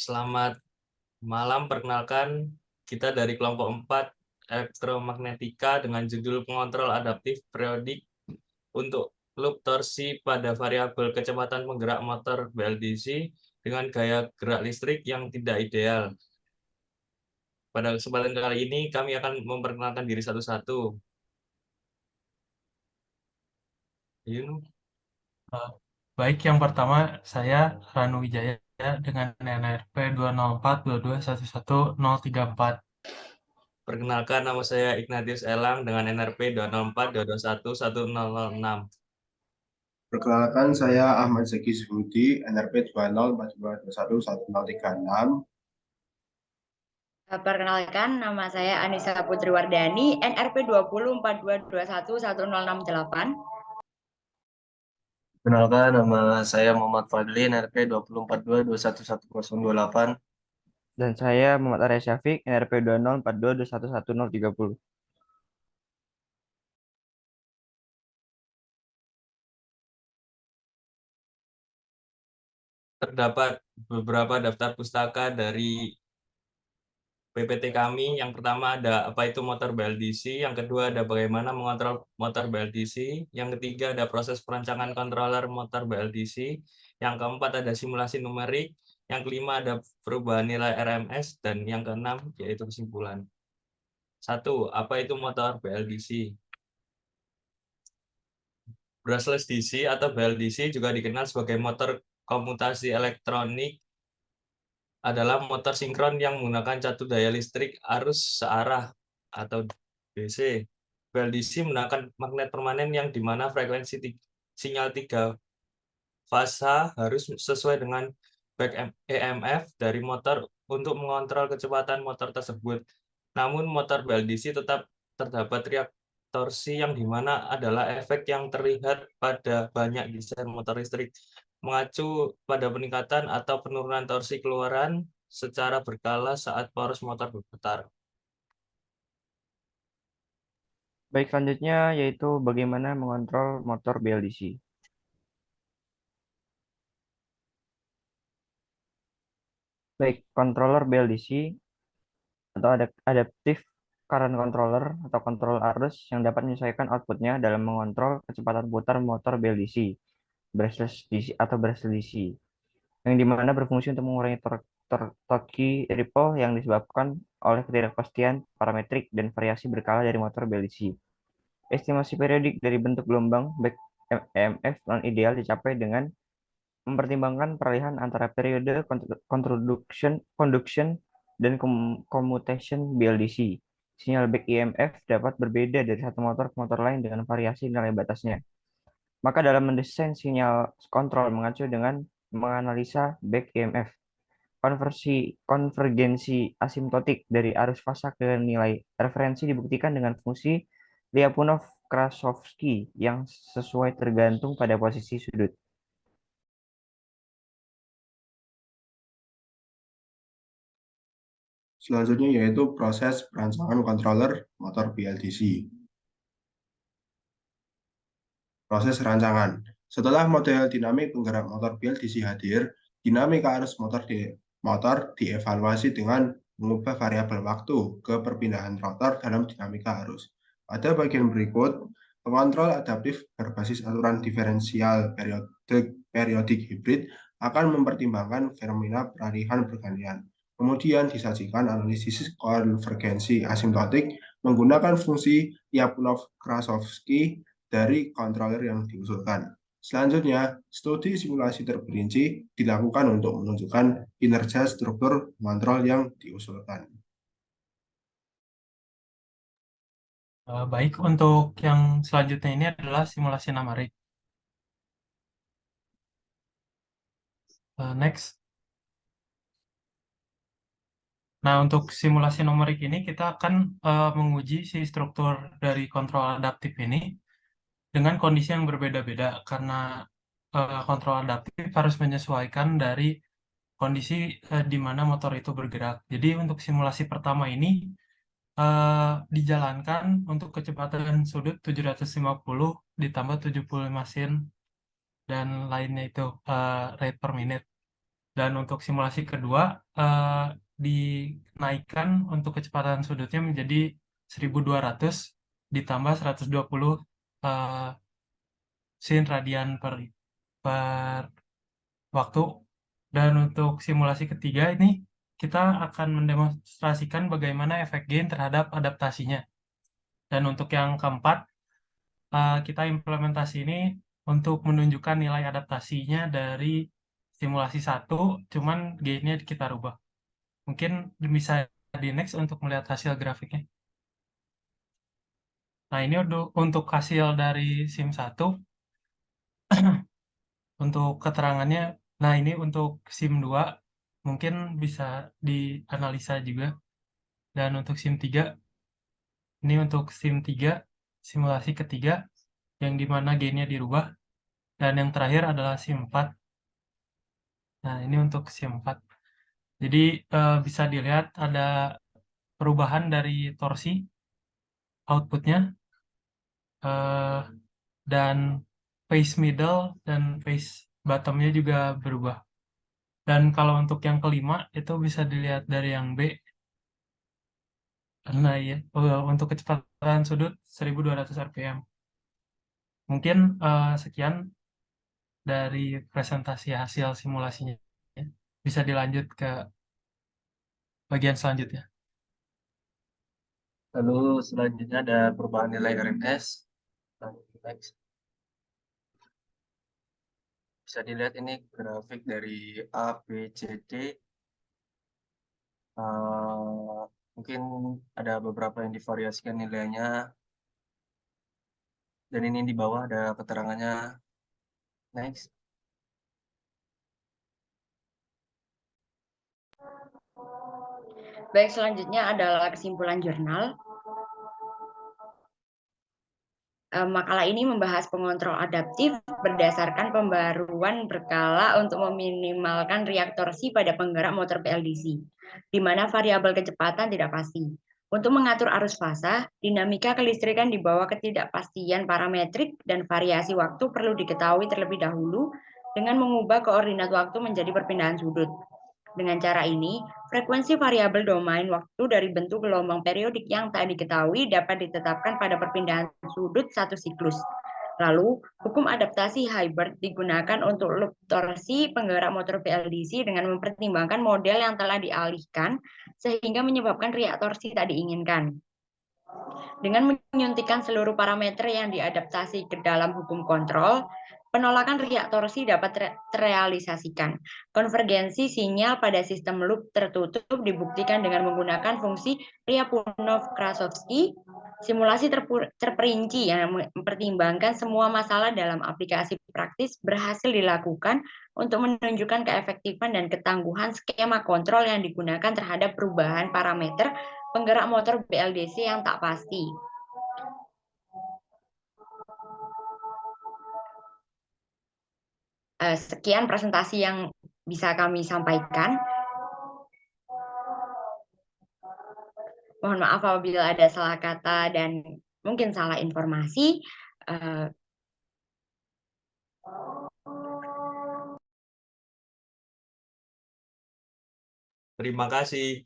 Selamat malam, perkenalkan kita dari kelompok 4 elektromagnetika dengan judul pengontrol adaptif periodik untuk loop torsi pada variabel kecepatan penggerak motor BLDC dengan gaya gerak listrik yang tidak ideal. Pada kesempatan kali ini kami akan memperkenalkan diri satu-satu. Yun, Eh, Baik, yang pertama saya Ranu Wijaya dengan NRP 20422111034. perkenalkan nama saya Ignatius Elang dengan NRP 20422211006. Perkenalkan, saya Ahmad Zaki Zuhudi, NRP 2042211036. Perkenalkan, nama saya Anissa Putri Wardani, NRP 2042211068. Kenalkan, nama saya Muhammad Fadli, NRP 2042211028. Dan saya Muhammad Arya Syafiq, NRP 2042211030. Terdapat beberapa daftar pustaka dari PPT kami. Yang pertama ada apa itu motor BLDC, yang kedua ada bagaimana mengontrol motor BLDC, yang ketiga ada proses perancangan controller motor BLDC, yang keempat ada simulasi numerik, yang kelima ada perubahan nilai RMS, dan yang keenam yaitu kesimpulan. 1. Apa itu motor BLDC? Brushless DC atau BLDC juga dikenal sebagai motor komutasi elektronik, adalah motor sinkron yang menggunakan catu daya listrik arus searah atau DC. BLDC menggunakan magnet permanen yang dimana frekuensi sinyal 3 fasa harus sesuai dengan back EMF dari motor untuk mengontrol kecepatan motor tersebut. Namun motor BLDC tetap terdapat riak torsi yang dimana adalah efek yang terlihat pada banyak desain motor listrik, mengacu pada peningkatan atau penurunan torsi keluaran secara berkala saat poros motor berputar. Baik, selanjutnya yaitu bagaimana mengontrol motor BLDC. Baik, controller BLDC atau adaptive current controller atau kontrol arus yang dapat menyesuaikan outputnya dalam mengontrol kecepatan putar motor BLDC, brushless DC atau brushless DC, yang dimana berfungsi untuk mengurangi torque ripple yang disebabkan oleh ketidakpastian parametrik dan variasi berkala dari motor BLDC. Estimasi periodik dari bentuk gelombang back EMF non ideal dicapai dengan mempertimbangkan peralihan antara periode conduction dan commutation BLDC. Sinyal back EMF dapat berbeda dari satu motor ke motor lain dengan variasi nilai batasnya. Maka dalam mendesain sinyal kontrol mengacu dengan menganalisa back EMF, konvergensi asimptotik dari arus fasa ke nilai referensi dibuktikan dengan fungsi Lyapunov-Krasovsky yang sesuai tergantung pada posisi sudut. Selanjutnya yaitu proses perancangan controller motor BLDC. Proses rancangan. Setelah model dinamik penggerak motor BLDC hadir, dinamika arus motor dievaluasi dengan mengubah variabel waktu ke perpindahan rotor dalam dinamika arus. Pada bagian berikut, pengontrol adaptif berbasis aturan diferensial periodik hibrid akan mempertimbangkan fenomena peralihan bergantian. Kemudian disajikan analisis konvergensi asimptotik menggunakan fungsi Lyapunov-Krasovsky dari controller yang diusulkan. Selanjutnya, studi simulasi terperinci dilakukan untuk menunjukkan kinerja struktur kontrol yang diusulkan. Baik, untuk yang selanjutnya ini adalah simulasi numerik. Next. Nah, untuk simulasi numerik ini kita akan menguji si struktur dari kontrol adaptif ini dengan kondisi yang berbeda-beda karena kontrol adaptif harus menyesuaikan dari kondisi di mana motor itu bergerak. Jadi untuk simulasi pertama ini dijalankan untuk kecepatan sudut 750 ditambah 75 sin dan lainnya itu rate per minute. Dan untuk simulasi kedua, dinaikkan untuk kecepatan sudutnya menjadi 1200 ditambah 120 sin radian per waktu. Dan untuk simulasi ketiga ini kita akan mendemonstrasikan bagaimana efek gain terhadap adaptasinya. Dan untuk yang keempat, kita implementasi ini untuk menunjukkan nilai adaptasinya dari simulasi 1, cuman gainnya kita rubah. Mungkin bisa di next untuk melihat hasil grafiknya. Nah, ini untuk hasil dari SIM 1. Untuk keterangannya, nah ini untuk SIM 2 mungkin bisa dianalisa juga. Dan untuk SIM 3, ini untuk SIM 3, simulasi ketiga, yang dimana gainnya dirubah. Dan yang terakhir adalah SIM 4. Nah, ini untuk SIM 4. Jadi bisa dilihat ada perubahan dari torsi outputnya, dan phase middle dan phase bottomnya juga berubah. Dan kalau untuk yang kelima itu bisa dilihat dari yang B. Nah ya, untuk kecepatan sudut 1200 rpm. Mungkin sekian dari presentasi hasil simulasinya. Bisa dilanjut ke bagian selanjutnya. Lalu selanjutnya ada perubahan nilai RMS. Next. Bisa dilihat ini grafik dari A, B, C, D. Mungkin ada beberapa yang divariasikan nilainya. Dan ini di bawah ada keterangannya. Next. Baik, selanjutnya adalah kesimpulan jurnal. Makalah ini membahas pengontrol adaptif berdasarkan pembaruan berkala untuk meminimalkan reaktorsi pada penggerak motor PLDC, di mana variabel kecepatan tidak pasti. Untuk mengatur arus fasa, dinamika kelistrikan di bawah ketidakpastian parametrik dan variasi waktu perlu diketahui terlebih dahulu dengan mengubah koordinat waktu menjadi perpindahan sudut. Dengan cara ini, frekuensi variabel domain waktu dari bentuk gelombang periodik yang tak diketahui dapat ditetapkan pada perpindahan sudut satu siklus. Lalu, hukum adaptasi Hilbert digunakan untuk loop torsi penggerak motor PLDC dengan mempertimbangkan model yang telah dialihkan sehingga menyebabkan reaktorsi tak diinginkan. Dengan menyuntikkan seluruh parameter yang diadaptasi ke dalam hukum kontrol, penolakan reaktorsi dapat terrealisasikan. Konvergensi sinyal pada sistem loop tertutup dibuktikan dengan menggunakan fungsi Lyapunov-Krasovsky. Simulasi terperinci yang mempertimbangkan semua masalah dalam aplikasi praktis berhasil dilakukan untuk menunjukkan keefektifan dan ketangguhan skema kontrol yang digunakan terhadap perubahan parameter penggerak motor BLDC yang tak pasti. Sekian presentasi yang bisa kami sampaikan. Mohon maaf apabila ada salah kata dan mungkin salah informasi. Terima kasih.